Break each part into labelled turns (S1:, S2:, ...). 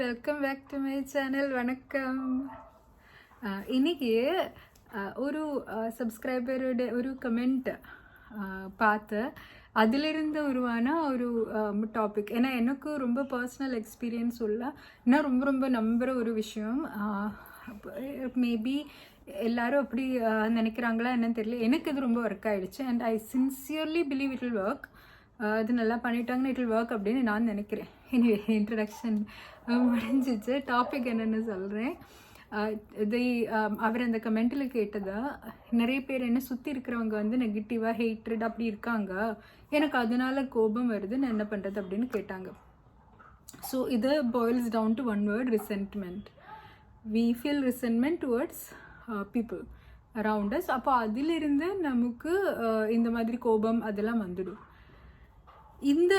S1: Welcome back to my channel. வணக்கம். இன்னைக்கு ஒரு சப்ஸ்கிரைபரோட ஒரு கமெண்ட் பார்த்து அதிலிருந்து உருவான ஒரு டாபிக். ஏன்னா எனக்கு ரொம்ப பர்சனல் எக்ஸ்பீரியன்ஸ் உள்ள நான் ரொம்ப ரொம்ப நம்புகிற ஒரு விஷயம். மேபி எல்லாரும் அப்படி நினைக்கிறாங்களா என்னன்னு தெரியல. எனக்கு இது ரொம்ப ஒர்க் ஆகிடுச்சு and I sincerely believe it will work. இது நல்லா பண்ணிட்டாங்கன்னு இட் வில் ஒர்க் அப்படின்னு நான் நினைக்கிறேன். எனிவே இன்ட்ரடக்ஷன் முடிஞ்சிச்சு. டாபிக் என்னென்னு சொல்கிறேன். இதை அவர் அந்த கமெண்ட்டில் கேட்டதா, நிறைய பேர் என்ன சுற்றி இருக்கிறவங்க வந்து நெகட்டிவாக ஹேட்ரட் அப்படி இருக்காங்க, எனக்கு அதனால கோபம் வருது, நான் என்ன பண்ணுறது அப்படின்னு கேட்டாங்க. ஸோ இது boils down to one word, resentment. We feel resentment towards people around us. அப்போ அதிலிருந்து நமக்கு இந்த மாதிரி கோபம் அதெல்லாம் வந்துடும். இந்த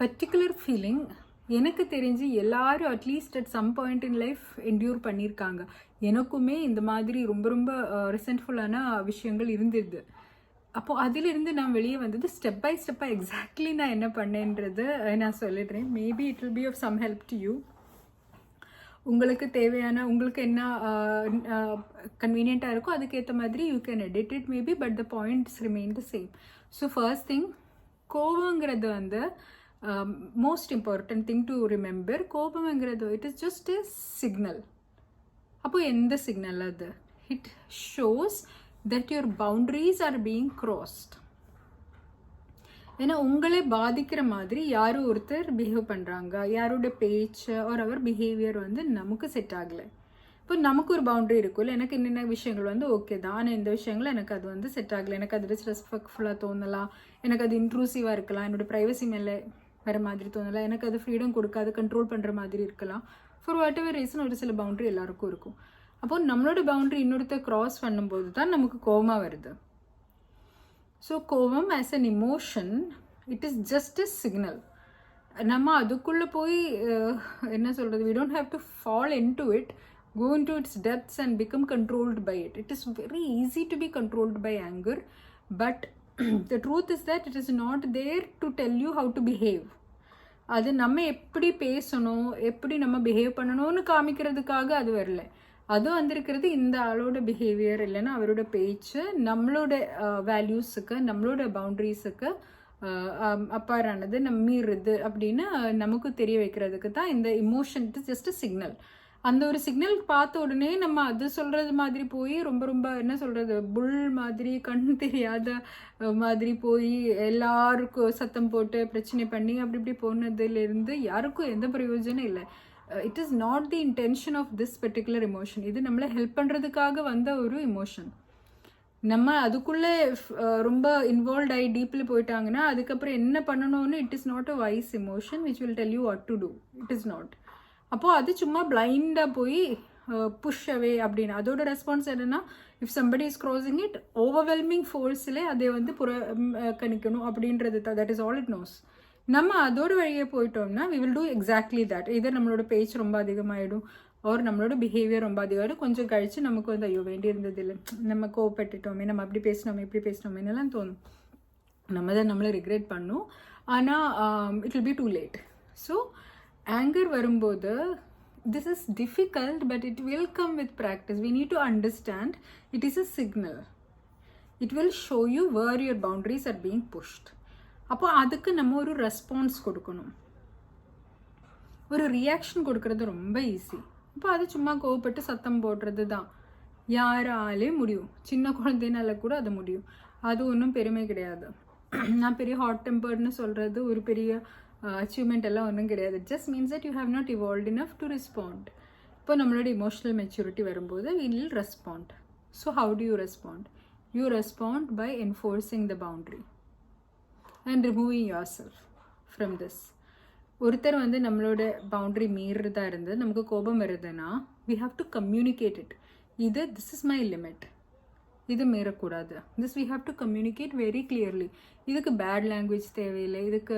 S1: பர்டிகுலர் ஃபீலிங் எனக்கு தெரிஞ்சு எல்லாரும் at least at some point in life endure பண்ணியிருக்காங்க. எனக்குமே இந்த மாதிரி ரொம்ப ரொம்ப ரிசென்ட்ஃபுல்லான விஷயங்கள் இருந்துருது. அப்போது அதிலிருந்து நான் வெளியே வந்தது ஸ்டெப் பை ஸ்டெப்பாக எக்ஸாக்ட்லி நான் என்ன பண்ணேன்றது நான் சொல்லிடுறேன். Maybe it will be of some help to you. உங்களுக்கு தேவையான, உங்களுக்கு என்ன கன்வீனியண்ட்டாக இருக்கோ அதுக்கேற்ற மாதிரி you can edit it maybe, but the points remain the same. So first thing, கோபங்கிறது வந்து most important thing to remember. கோபங்கிறது it is just a signal. அப்போ எந்த சிக்னல் அது? It shows that your boundaries are being crossed. ஏன்னா உங்களே பாதிக்கிற மாதிரி யாரும் ஒருத்தர் பிஹேவ் பண்ணுறாங்க, யாரோட பேச்சு ஒரு அவர் பிஹேவியர் வந்து நமக்கு செட் ஆகலை. இப்போ நமக்கு ஒரு பவுண்டரி இருக்கும் இல்லை, எனக்கு என்னென்ன விஷயங்கள் வந்து ஓகே தான், ஆனால் இந்த விஷயங்கள் எனக்கு அது வந்து செட் ஆகலை, எனக்கு அது டிஸ்ரெஸ்பெக்ட்ஃபுல்லாக தோணலாம், எனக்கு அது இன்ட்ரூசிவாக இருக்கலாம், என்னோடய ப்ரைவசி மேலே வர மாதிரி தோணலாம், எனக்கு அது ஃப்ரீடம் கொடுக்காது, கண்ட்ரோல் பண்ணுற மாதிரி இருக்கலாம். ஃபார் வாட் எவர் ரீசன் ஒரு சில பவுண்டரி எல்லாருக்கும் இருக்கும். அப்போது நம்மளோட பவுண்டரி இன்னொருத்தர் க்ராஸ் பண்ணும்போது தான் நமக்கு கோபமாக வருது. ஸோ கோபம் as an emotion, it is just a signal. நம்ம அதுக்குள்ளே போய் என்ன சொல்கிறது, we don't have to fall into it, go into its depths and become controlled by it. It is very easy to be controlled by anger, but the truth is that it is not there to tell you how to behave. அது நம்ம எப்படி பேசணும், எப்படி நம்ம behave பண்ணணும்னு காமிக்கிறதுக்காக அது வரல. அதுவும் வந்திருக்கிறது இந்த ஆளோட பிஹேவியர் இல்லைன்னா அவரோட பேச்சு நம்மளோட வேல்யூஸுக்கு, நம்மளோட பவுண்டரிஸுக்கு அப்பாறானது, நம்ம மீறுது அப்படின்னு நமக்கு தெரிய வைக்கிறதுக்கு தான் இந்த emotion. It is just a signal. அந்த ஒரு சிக்னல் பார்த்த உடனே நம்ம அது சொல்கிறது மாதிரி போய் ரொம்ப ரொம்ப என்ன சொல்கிறது, புல் மாதிரி கண் தெரியாத மாதிரி போய் எல்லாருக்கும் சத்தம் போட்டு பிரச்சனை பண்ணி அப்படி இப்படி போனதுலேருந்து யாருக்கும் எந்த பிரயோஜனம் இல்லை. It is not the intention of this particular emotion. இது நம்மளை ஹெல்ப் பண்ணுறதுக்காக வந்த ஒரு இமோஷன். நம்ம அதுக்குள்ளே ரொம்ப இன்வால்வ் ஆகி டீப்பில் போயிட்டாங்கன்னா அதுக்கப்புறம் என்ன பண்ணணும்னு it is not a wise emotion which will tell you what to do. It is not. அப்போது அது சும்மா பிளைண்டாக போய் புஷ் அவே அப்படின்னு. அதோட ரெஸ்பான்ஸ் என்னென்னா, if somebody is crossing it, overwhelming ஃபோர்ஸில் அதை வந்து கணிக்கணும் அப்படின்றது தான். That is all it knows. நம்ம அதோட வழியே போயிட்டோம்னா we will do exactly that. Either நம்மளோட பேச்சு ரொம்ப அதிகமாகிடும், ஒரு நம்மளோட பிஹேவியர் ரொம்ப அதிகமாகிடும். கொஞ்சம் கழித்து நமக்கு வந்து ஐயோ வேண்டி இருந்தது இல்லை, நம்ம கோவப்பட்டுட்டோமே, நம்ம அப்படி பேசினோமே இப்படி பேசினோமேன்னெல்லாம் தோணும். நம்ம தான் நம்மளை ரிக்ரெட் பண்ணும். ஆனால் it will B too late. So anchor வரும்போது this is difficult, but it will come with practice. We need to understand it is a signal. It will show you where your boundaries are being pushed. அப்போ அதுக்கு நம்ம ஒரு response கொடுக்கணும். ஒரு reaction கொடுக்கறது ரொம்ப easy. இப்போ அது சும்மா கோவப்பட்டு சத்தம் போடுறது தான் யாராலே முடியும். சின்ன குழந்தைனால கூட அது முடியும். அது ஒன்றும் பெருமை கிடையாது. நான் பெரிய ஹாட் டெம்பர்ட்னு சொல்கிறது ஒரு பெரிய அச்சீவ்மெண்ட் எல்லாம் ஒன்றும் கிடையாது. It just means that you have not evolved enough to respond. இப்போ நம்மளோட இமோஷனல் மெச்சூரிட்டி வரும்போது we will respond. So how do you respond? You respond by enforcing the boundary and removing yourself from this. ஒருத்தர் வந்து நம்மளோட boundary மீறுறதா இருந்து நமக்கு கோபம் வருதுன்னா we have to communicate it. இது this is my limit, இது மீறக்கூடாது. This we have to communicate very clearly. இதுக்கு பேட் லாங்குவேஜ் தேவையில்லை, இதுக்கு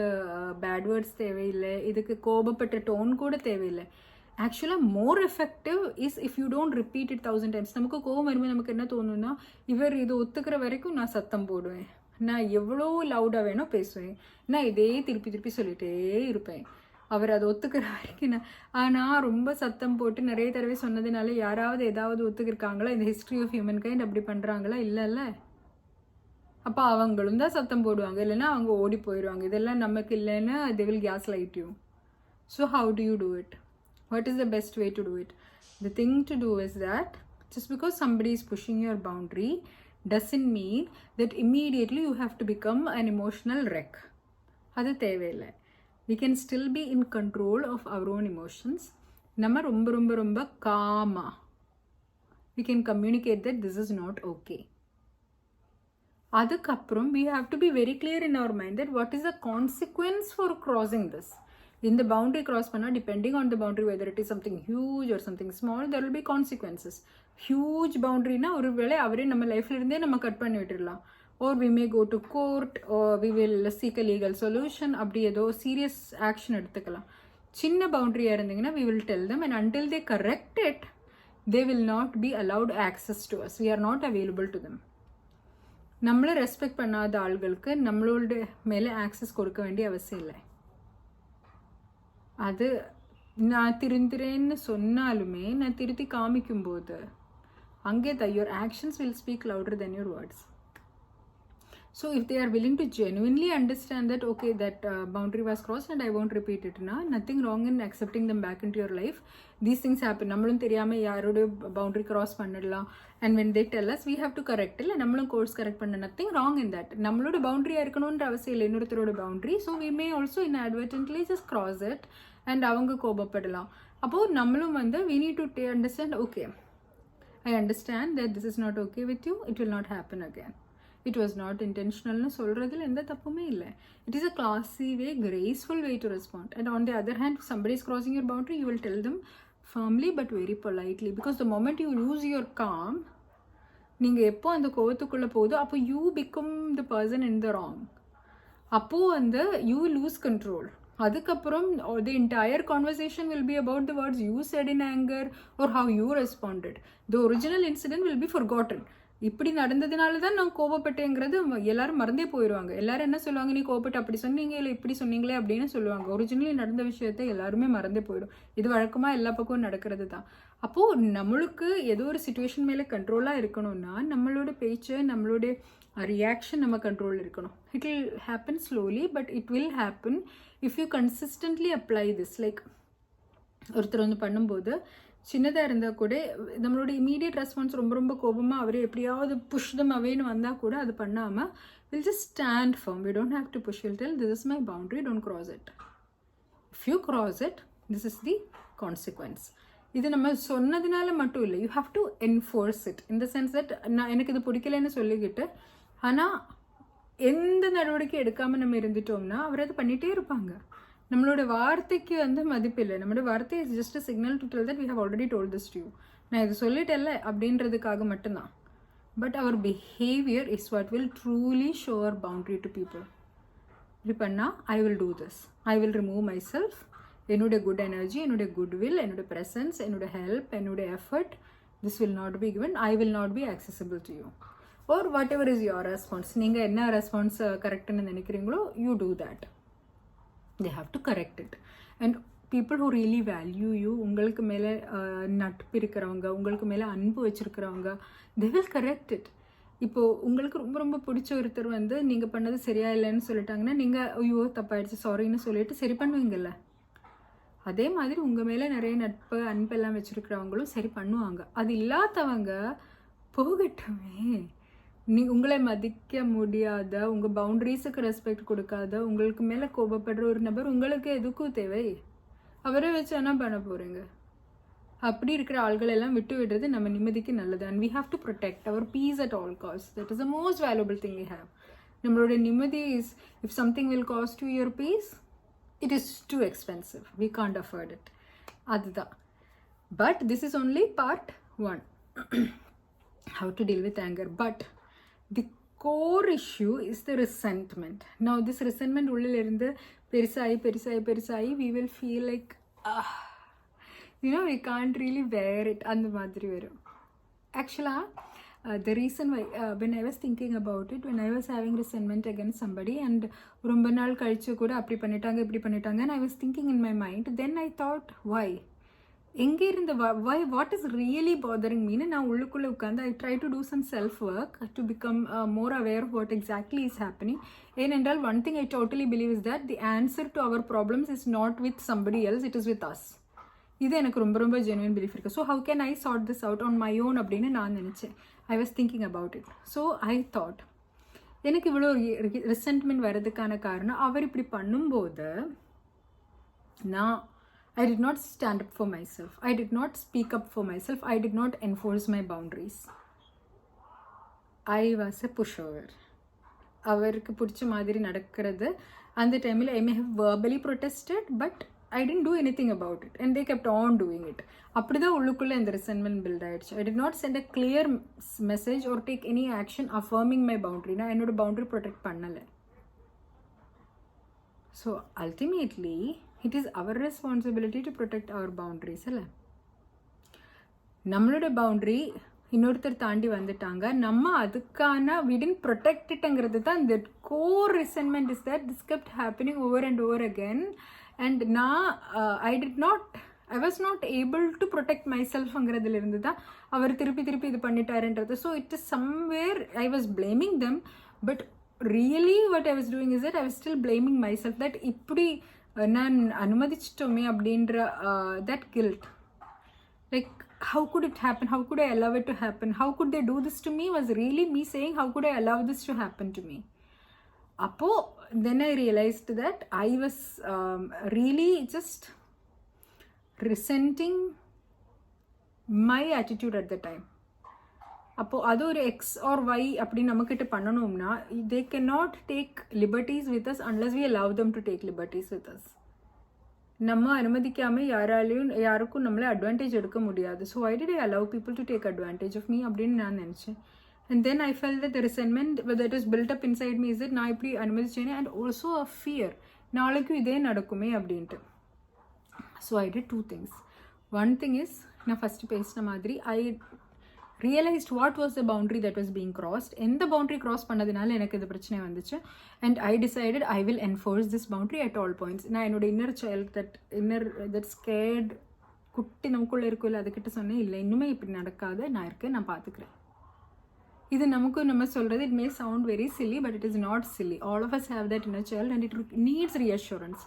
S1: பேட் வேர்ட்ஸ் தேவையில்லை, இதுக்கு கோபப்பட்ட டோன் கூட தேவையில்லை. ஆக்சுவலாக மோர் effective is if you don't repeat it 1000 times. நமக்கு கோபம் வரும்போது நமக்கு என்ன தோணுன்னா, இவர் இது ஒத்துக்கிற வரைக்கும் நான் சத்தம் போடுவேன், நான் எவ்வளோ லவுடாக வேணோ பேசுவேன், நான் இதே திருப்பி திருப்பி சொல்லிகிட்டே இருப்பேன். அவர் அதை ஒத்துக்கிற வரைக்கும் நான் ரொம்ப சத்தம் போட்டு நிறைய தடவை சொன்னதுனால யாராவது ஏதாவது ஒத்துக்கிருக்காங்களா? இந்த ஹிஸ்ட்ரி ஆஃப் ஹியூமன் கைண்ட் அப்படி பண்ணுறாங்களா? இல்லைல்ல. அப்போ அவங்களும் தான் சத்தம் போடுவாங்க, இல்லைன்னா அவங்க ஓடி போயிடுவாங்க. இதெல்லாம் நமக்கு இல்லைன்னா they will gaslight you. So how do you do it? What is the best way to do it? The thing to do is that just because somebody is pushing your boundary doesn't mean that immediately you have to become an emotional wreck. அது தேவையில்லை. We can still be in control of our own emotions. நம்ம ரொம்ப ரொம்ப ரொம்ப gamma we can communicate that this is not okay. அதுக்கப்புறம் we have to be very clear in our mind that what is the consequence for crossing this. இந்த boundary cross பண்ணால் depending on the boundary whether it is something huge or something small, there will be consequences. Huge boundaryனா ஒரு வேளை அவரே நம்ம லைஃப்ல இருந்தே நம்ம cut பண்ணி விட்டுடலாம், or we may go to court or we will seek a legal solution. அப்படி ஏதோ serious action எடுத்துக்கலாம். சின்ன பவுண்டரியாக இருந்தீங்கன்னா we will tell them and until they correct it they will not be allowed access to us. We are not available to them. நம்மளை respect பண்ணாத ஆள்களுக்கு நம்மளோட மேலே access கொடுக்க வேண்டிய அவசியம் இல்லை. அது நான் திருந்துறேன்னு சொன்னாலுமே நான் திருத்தி காமிக்கும்போது அங்கே தான் your actions will speak louder than your words. So if they are willing to genuinely understand that okay, that boundary was crossed and I won't repeat it, nothing wrong in accepting them back into your life. These things happen. நம்மளும் தெரியாமல் யாரோட boundary cross பண்ணிடலாம், and when they tell us we have to correct இல்லை, நம்மளும் course correct பண்ண, nothing wrong in that. நம்மளோட boundaryயாக இருக்கணுன்ற அவசியம் இல்லை இன்னொருத்தரோட boundary. So we may also inadvertently just cross it and அவங்க கோபப்படலாம். அப்போது நம்மளும் வந்து we need to understand okay, I understand that this is not okay with you, it will not happen again. It was not intentional னு சொல்கிறதுல எந்த தப்புமே இல்லை. It is a classy way, graceful way to respond. And on the other hand, if somebody is crossing your boundary, you will tell them firmly but very politely. Because the moment you lose your calm, நீங்கள் எப்போ அந்த கோவத்துக்குள்ளே போகுதோ அப்போ you become the person in the wrong. அப்போது வந்து you lose control. அதுக்கப்புறம் the entire conversation will be about the words you said in anger or how you responded. The original incident will be forgotten. இப்படி நடந்ததுனால தான் நான் கோபப்பட்டேங்கிறது எல்லாரும் மறந்தே போயிடுவாங்க. எல்லாரும் என்ன சொல்லுவாங்க, நீ கோபப்பட்டு அப்படி சொன்னீங்க இல்லை இப்படி சொன்னீங்களே அப்படின்னு சொல்லுவாங்க. ஒரிஜினலி நடந்த விஷயத்தை எல்லாருமே மறந்தே போயிடும். இது வழக்கமாக எல்லா பக்கமும் நடக்கிறது தான். அப்போது நம்மளுக்கு ஏதோ ஒரு சுச்சுவேஷன் மேலே கண்ட்ரோலாக இருக்கணும்னா நம்மளோட பேச்சு நம்மளோட ரியாக்ஷன் நம்ம கண்ட்ரோல் இருக்கணும். It will happen slowly but it will happen if you consistently apply this. Like ஒருத்தர் வந்து பண்ணும்போது சின்னதாக இருந்தால் கூட நம்மளோட இமீடியட் ரெஸ்பான்ஸ் ரொம்ப ரொம்ப கோபமாக அவரே எப்படியாவது புஷ் தம் அவேன்னு வந்தால் கூட அது பண்ணாமல் will just stand firm. We don't have to push. Will tell this is my boundary, don't cross it. If you cross it this is the consequence. இது நம்ம சொன்னதுனால மட்டும் இல்லை, you have to enforce it in the sense that நான் எனக்கு இது பிடிக்கலன்னு சொல்லிக்கிட்டு ஆனால் எந்த நடவடிக்கை எடுக்காமல் நம்ம இருந்துட்டோம்னா அவர் அதை பண்ணிகிட்டே இருப்பாங்க. நம்மளோட வார்த்தைக்கு வந்து மதிப்பில்லை. நம்மளோட வார்த்தை is just a signal to tell that we have already told this to you. நான் இது சொல்லிட்டேன்ல அப்படின்றதுக்காக மட்டும்தான். But our behaviour is what will truly show our boundary to people. இப்படி பண்ணால் I will do this, I will remove myself, என்னோட good energy, என்னோட goodwill, என்னோட ப்ரெசன்ஸ், என்னோட ஹெல்ப், என்னோட effort, this will not be given, I will not be accessible to you. or whatever is your response. நீங்கள் என்ன response கரெக்டுன்னு நினைக்கிறீங்களோ you do that. They have to correct it. And people who really value you, உங்களுக்கு மேலே நட்பு இருக்கிறவங்க, உங்களுக்கு மேலே அன்பு வச்சுருக்கிறவங்க, they will correct it. இப்போது உங்களுக்கு ரொம்ப ரொம்ப பிடிச்ச ஒருத்தர் வந்து நீங்கள் பண்ணது சரியா இல்லைன்னு சொல்லிட்டாங்கன்னா நீங்கள் ஐயோ தப்பாயிடுச்சு சாரின்னு சொல்லிட்டு சரி பண்ணுவீங்கல்ல. அதே மாதிரி உங்கள் மேலே நிறைய நட்பு அன்பெல்லாம் வச்சுருக்கிறவங்களும் சரி பண்ணுவாங்க. அது இல்லாதவங்க போகட்டுமே. உங்களை மதிக்க முடியாத, உங்கள் பவுண்டரிஸுக்கு ரெஸ்பெக்ட் கொடுக்காத, உங்களுக்கு மேலே கோபப்படுற ஒரு நபர் உங்களுக்கு எதுக்கும் தேவை? அவரை வச்சு என்ன பண்ண போகிறீங்க? அப்படி இருக்கிற ஆள்கள் எல்லாம் விட்டு விடுறது நம்ம நிம்மதிக்கு நல்லது. And we have to protect our peace at all cost. That is the most valuable thing we have. நம்மளோட நிம்மதி is, if something will cost you your peace, it is too expensive, we can't afford it. அதுதான். But this is only part 1, how to deal with anger. But the core issue is the resentment. Now this resentment உள்ளிலிருந்து பெருசாகி we will feel like you know we can't really bear it. அந்த மாதிரி வரும். ஆக்சுவலாக the reason why when I was thinking about it, when I was having resentment against somebody and ரொம்ப நாள் கழிச்சு கூட அப்படி பண்ணிட்டாங்க இப்படி பண்ணிட்டாங்க, and I was thinking in my mind, then I thought, why எங்கே இருந்து why what is really bothering me? நான் உள்ளுக்குள்ளே உட்காந்து I try to do some self work to become more aware of what exactly is happening. ஏனென்றால் one thing I totally believe is that the answer to our problems is not with somebody else, it is with us. இது எனக்கு ரொம்ப ரொம்ப genuine belief இருக்குது. So how can I sort this out on my own அப்படின்னு நான் நினச்சேன். I was thinking about it. So I thought எனக்கு இவ்வளோ ரிசென்ட்மெண்ட் வர்றதுக்கான காரணம் அவர் இப்படி பண்ணும்போது நான் I did not stand up for myself. I did not speak up for myself. I did not enforce my boundaries. I was a pushover. அவருக்கு பிடிச்ச மாதிரி நடக்கிறது அந்த டைமில் I may have verbally protested, but I didn't do anything about it and they kept on doing it. அப்படி தான் உள்ளுக்குள்ளே இந்த ரிசென்ட்மெண்ட் பில்ட் ஆகிடுச்சு. I did not send a clear message or take any action affirming my boundary. நான் என்னோட boundary protect பண்ணலை. So ultimately it is our responsibility to protect our boundaries. அல்ல, நம்மளோட பவுண்ட்ரி இன்னொருத்தர் தாண்டி வந்துட்டாங்க, நம்ம அதுக்கான we didn't protect itங்கிறது தான் the core resentment is that this kept happening over and over again and நான் I was not able to protect myself ங்கிறதுலேருந்து தான் அவர் திருப்பி திருப்பி இது பண்ணிட்டாருன்றது. So it is somewhere I was blaming them, but really what I was doing is that I was still blaming myself that இப்படி நான் அனுமதிச்சிட்டோமே அப்படின்ற that guilt, like how could it happen, how could I allow it to happen, how could they do this to me, was really me saying how could I allow this to happen to me. அப்போ then I realized that I was really just resenting my attitude at the time. அப்போது அது ஒரு X R Y அப்படி நம்மக்கிட்ட பண்ணணும்னா they cannot take liberties with us unless we allow them to take liberties with us. நம்ம அனுமதிக்காமல் யாருக்கும் நம்மளை advantage எடுக்க முடியாது. So why did I allow people to take advantage of me அப்படின்னு நான் நினச்சேன். and then I felt that the resentment that is built up inside me is that நான் இப்படி அனுமதிச்சேனே and also a fear நாளைக்கும் இதே நடக்குமே அப்படின்ட்டு. So I did two things. One thing is, நான் ஃபஸ்ட்டு பேசின மாதிரி I realized what was the boundary that was being crossed. எந்த பவுண்ட்ரி க்ராஸ் பண்ணதுனால எனக்கு இது பிரச்சனை வந்துச்சு. and I decided I will enforce this boundary at all points. நான் என்னோட இன்னர் சைல்ட் that scared குட்டி நமக்குள்ளே இருக்கும் இல்லை, அதுக்கிட்ட சொன்னேன், இல்லை இன்னுமே இப்படி நடக்காது, நான் இருக்கேன், நான் பார்த்துக்கிறேன். இது நமக்கும் நம்ம சொல்கிறது it may sound very silly, but it is not silly. all of us have that inner child and it needs reassurance.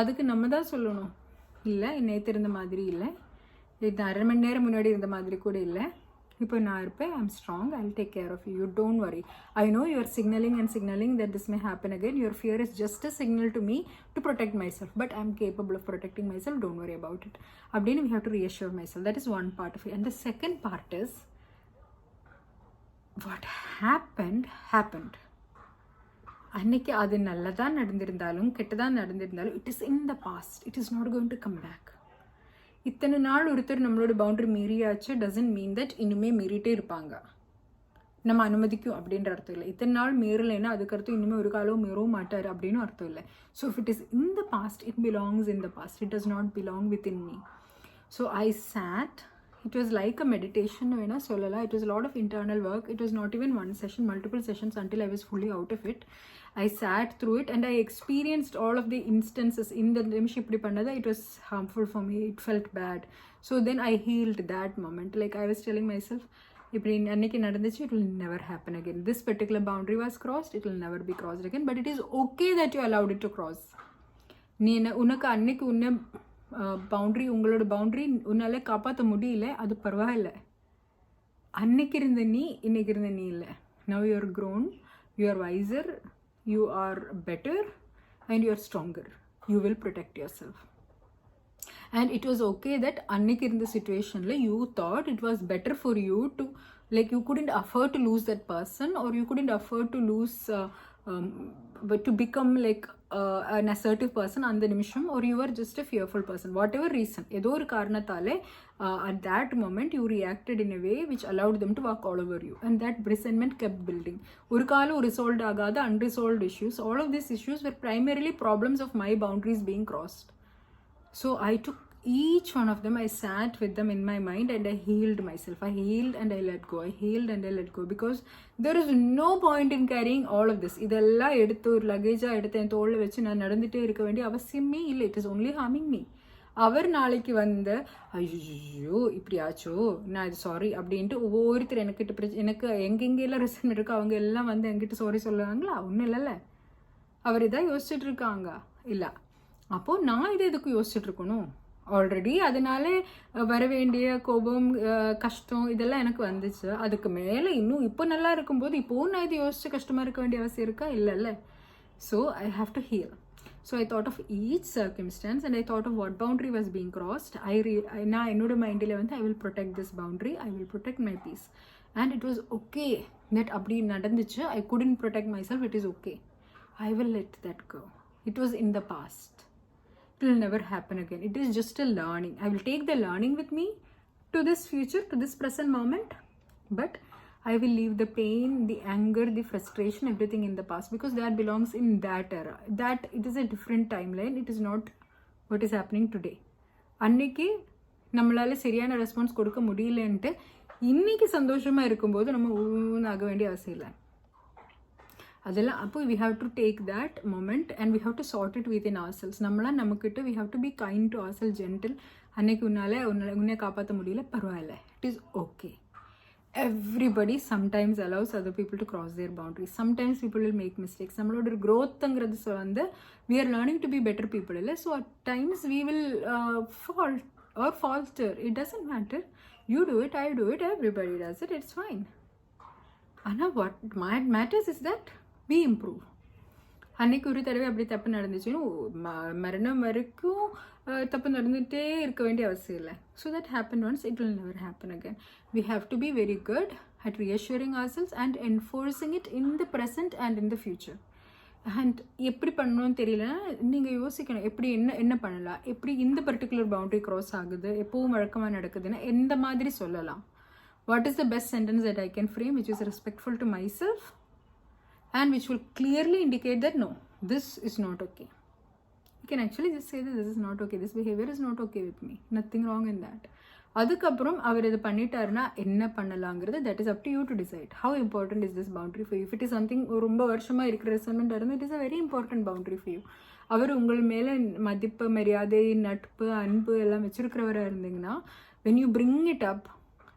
S1: அதுக்கு நம்ம தான் சொல்லணும், இல்லை நேற்று இருந்த மாதிரி இல்லை, இது அரை மணி நேரம் முன்னாடி இருந்த மாதிரி கூட இல்லை, இப்போ நான் இருப்பேன், I am strong, I will take care of you, you don't worry. I know you are signaling that this may happen again. Your fear is just a signal to me to protect myself, but I am capable of protecting myself, don't worry about it. அப்படின்னு we have to reassure myself. That is one part of it. And the second part is what happened. அன்னைக்கு அது நல்லதாக நடந்திருந்தாலும் கெட்டதாக நடந்திருந்தாலும் it is in the past. It is not going to come back. இத்தனை நாள் ஒருத்தர் நம்மளோட boundary மீறியாச்சு doesn't mean that இனிமே மீறிட்டே இருப்பாங்க, நம்ம அனுமதிக்கும் அப்படின்ற அர்த்தம் இல்லை. இத்தனை நாள் மீறலைன்னா அதுக்கு அர்த்தம் இனிமேல் ஒரு காலம் மீறவும் மாட்டார் அப்படின்னு அர்த்தம் இல்லை. So if it is in the past, it belongs in the past, it does not belong within me. So I sat, it was like a meditation வேணால் சொல்லலாம். it was a lot of internal work. it was not even one session, multiple sessions until I was fully out of it. I sat through it and I experienced all of the instances in the நிமிஷம் இப்படி பண்ணது. it was harmful for me, it felt bad. So then I healed that moment. like I was telling myself, இப்படி அன்னைக்கு நடந்துச்சு, it will never happen again. this particular boundary was crossed, it will never be crossed again, but it is okay that you allowed it to cross. நீ உனக்கு அன்னைக்கு உன்னை boundary, உங்களோட boundary உன்னால் காப்பாற்ற முடியல, அது பரவாயில்ல. அன்னைக்கு இருந்த நீ இன்னைக்கு இருந்த நீ இல்லை. now you are grown, you are wiser, you are better and you are stronger. You will protect yourself. And it was okay that அன்னைக்கு இருந்த situationல you thought it was better for you to, like you couldn't afford to lose that person, or you couldn't afford to lose but to become like an assertive person அந்த நிமிஷம், or you were just a fearful person, whatever reason. ஏதோ ஒரு காரணத்தாலே at that moment you reacted in a way which allowed them to walk all over you, and that resentment kept building. ஒரு காலம் resolved ஆகாத unresolved issues, all of these issues were primarily problems of my boundaries being crossed. So I took each one of them I sat with them in my mind and I healed myself. I healed and I let go. I healed and I let go, because there is no point in carrying all of this. இதெல்லாம் எடுத்து ஒரு லக்கேஜாக எடுத்து என் தோளில் வச்சு நான் நடந்துகிட்டே இருக்க வேண்டிய அவசியமே இல்லை. It is only harming me. அவர் நாளைக்கு வந்து ஐயோ இப்படி ஆச்சோ, நான் இது சாரி அப்படின்ட்டு ஒவ்வொருத்தர் எனக்கு எங்கெங்கெல்லாம் ரெசன் இருக்கோ அவங்க எல்லாம் வந்து என்கிட்ட சாரி சொல்லுவாங்களா? ஒன்றும் இல்லைல்ல. அவர் இதான் யோசிச்சுட்டு இருக்காங்க இல்லை. அப்போது நான் இதை எதுக்கு யோசிச்சுட்டு இருக்கணும்? ஆல்ரெடி அதனால வர வேண்டிய கோபம், கஷ்டம் இதெல்லாம் எனக்கு வந்துச்சு. அதுக்கு மேலே இன்னும் இப்போ நல்லா இருக்கும்போது இப்போவும் நான் இது யோசிச்சு கஷ்டமாக இருக்க வேண்டிய அவசியம் இருக்கா? இல்லைல்ல. So I have to heal. So I thought of each circumstance and I thought of what boundary was being crossed. நான் என்னோட மைண்டில் வந்து I will protect this boundary, I will protect my peace. And it was okay that அப்படி நடந்துச்சு. I couldn't protect myself. It is okay. I will let that go. It was in the past. It will never happen again. It is just a learning. I will take the learning with me to this future, to this present moment. But I will leave the pain, the anger, the frustration, everything in the past, because that belongs in that era. That it is a different timeline. It is not what is happening today. அன்னைக்கு நம்மளால சரியான response கொடுக்க முடியலன்ட்டு இன்னைக்கு சந்தோஷமாக இருக்கும்போது நம்ம ஆக வேண்டிய அவசியம் இல்லை. அதெல்லாம் அப்போ we have to take that moment and we have to sort it within ourselves. நம்மளாம் நமக்கிட்ட we have to be kind to ourselves, gentle. அன்னைக்கு உன்னை காப்பாற்ற முடியல, பரவாயில்ல, it is okay. Everybody sometimes allows other people to cross their boundaries. Sometimes people will make mistakes. நம்மளோட growthங்கிறது வந்து we are learning to be better people இல்லை. So at times we will fall or falter. It doesn't matter. You do it, I do it, everybody does it. It's fine. ஆனால் what matters is that we improve. அன்னைக்கு ஒரு தடவை அப்படி தப்பு நடந்துச்சுன்னு மரணம் வரைக்கும் தப்பு நடந்துகிட்டே இருக்க வேண்டிய அவசியம் இல்லை. So that happen once, it will never happen again. We have to be very good at reassuring ourselves and enforcing it in the present and in the future. And எப்படி பண்ணணும்னு தெரியலன்னா நீங்கள் யோசிக்கணும், எப்படி என்ன பண்ணலாம், எப்படி இந்த பர்டிகுலர் பவுண்டரி க்ராஸ் ஆகுது, எப்பவும் வழக்கமாக நடக்குதுன்னா எந்த மாதிரி சொல்லலாம். What is the best sentence that I can frame which is respectful to myself and which will clearly indicate that no, this is not okay. You can actually just say that this is not okay, this behavior is not okay with me, nothing wrong in that. அதுக்கப்புறம் அவர் இது பண்ணிட்டாருன்னா என்ன பண்ணலாங்கிறது that is up to you to decide. How important is this boundary for you? If it is something ரொம்ப வருஷமாக இருக்கிற ரெசன்மெண்ட் இருந்தால் it is a very important boundary for you. அவர் உங்கள் மேலே மதிப்பு, மரியாதை, நட்பு, அன்பு எல்லாம் வச்சிருக்கிறவராக இருந்தீங்கன்னா when you bring it up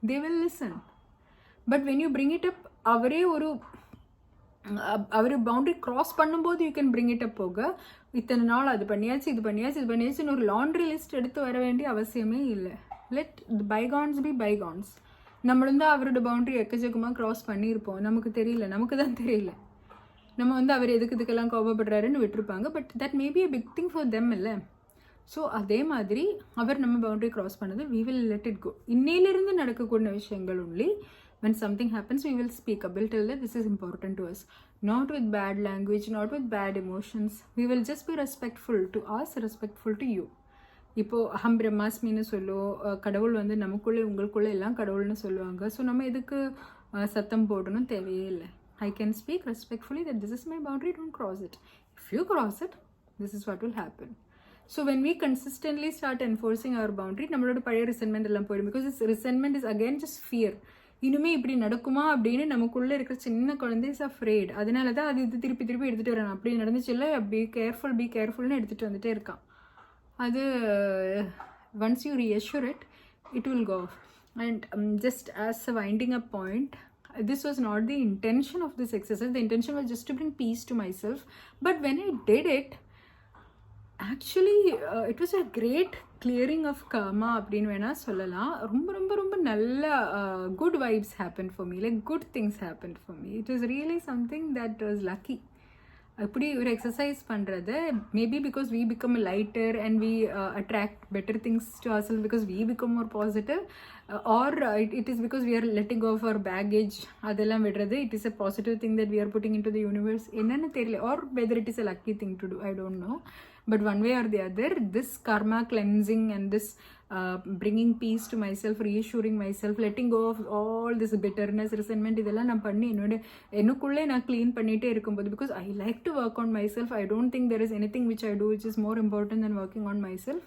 S1: they will listen. But when you bring it up, அவர் பவுண்டரி கிராஸ் பண்ணும்போது you can bring it up. போக இத்தனை நாள் அது பண்ணியாச்சு, இது பண்ணியாச்சுன்னு ஒரு லாண்ட்ரி லிஸ்ட் எடுத்து வர வேண்டிய அவசியமே இல்லை. Let bygones be bygones. நம்மளும் தான் அவரோட பவுண்டரி எக்கச்சக்கமாக க்ராஸ் பண்ணியிருப்போம், நமக்கு தெரியல, நமக்கு தான் தெரியல. நம்ம வந்து அவர் இதுக்கெல்லாம் கோபப்படுறாருன்னு விட்டுருப்பாங்க. But that may be a big thing for them இல்லை. ஸோ அதே மாதிரி அவர் நம்ம பவுண்டரி க்ராஸ் பண்ணது we will let it go. இன்னையிலிருந்து நடக்கக்கூடிய விஷயங்கள் only. When something happens we will speak up, we'll tell that this is important to us, not with bad language, not with bad emotions. We will just be respectful to us, respectful to you. இப்போது அஹம் பிரம்மாஸ்மின்னு சொல்லுவோம், கடவுள் வந்து நமக்குள்ளே உங்களுக்குள்ளே எல்லாம் கடவுள்னு சொல்லுவாங்க. So நம்ம எதுக்கு சத்தம் போடணும் தேவையே இல்லை. I can speak respectfully that this is my boundary, don't cross it. If you cross it, this is what will happen. So when we consistently start enforcing our boundary, நம்மளோட பழைய resentment எல்லாம் போயிடும். Because this resentment is again just fear. இனிமே இப்படி நடக்குமா அப்படின்னு நமக்குள்ளே இருக்கிற சின்ன குழந்தை இஸ் அஃப்ரேட். அதனால தான் அது இது திருப்பி எடுத்துகிட்டு வரான். அப்படி நடந்துச்சு இல்லை, பி கேர்ஃபுல்னு எடுத்துகிட்டு வந்துட்டே இருக்கான். அது once you reassure it, it will go off. And just as a winding up point, this was not the intention of this exercise. The intention was just to bring peace to myself. But when I did it, actually it was a great clearing of karma அப்படின்னு வேணால் சொல்லலாம். ரொம்ப ரொம்ப ரொம்ப நல்ல good vibes happened for me, like good things happened for me. It was really something that was lucky. அப்படி ஒரு exercise பண்ணுறது maybe because we become lighter and we attract better things to ourselves because we become more positive, or it is because we are letting go of our baggage. அதெல்லாம் விடுறது, it is a positive thing that we are putting into the universe. என்னன்னு தெரியல, or whether it is a lucky thing to do, I don't know. But one way or the other, this karma cleansing and this bringing peace to myself, reassuring myself, letting go of all this bitterness, resentment, இதெல்லாம் நான் பண்ணி எனக்குள்ளே நான் clean பண்ணிகிட்டே இருக்கும்போது, because I like to work on myself. I don't think there is anything which I do which is more important than working on myself.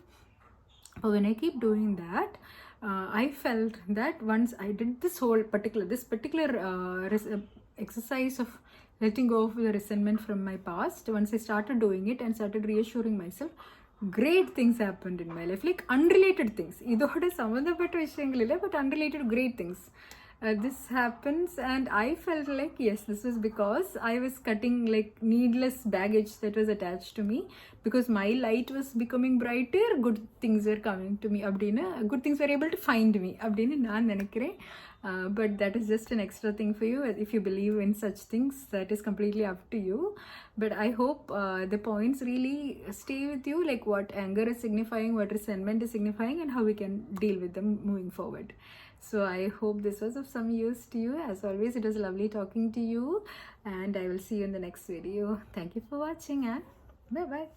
S1: but when I keep doing that, I felt that once I did this particular exercise of letting go of the resentment from my past, once I started doing it and started reassuring myself, great things happened in my life, like unrelated things. இதோட சம்மந்தப்பட்ட விஷயங்கள் இல்லை, but unrelated great things. This happens, and I felt like, yes, this was because I was cutting like needless baggage that was attached to me, because my light was becoming brighter, good things were coming to me அப்படினு, good things were able to find me அப்படினு நான் நினைக்கிறேன். But that is just an extra thing for you. If you believe in such things, that is completely up to you. But I hope the points really stay with you, like what anger is signifying, what resentment is signifying, and how we can deal with them moving forward. So I hope this was of some use to you. As always, it was lovely talking to you, and I will see you in the next video. Thank you for watching, and bye bye.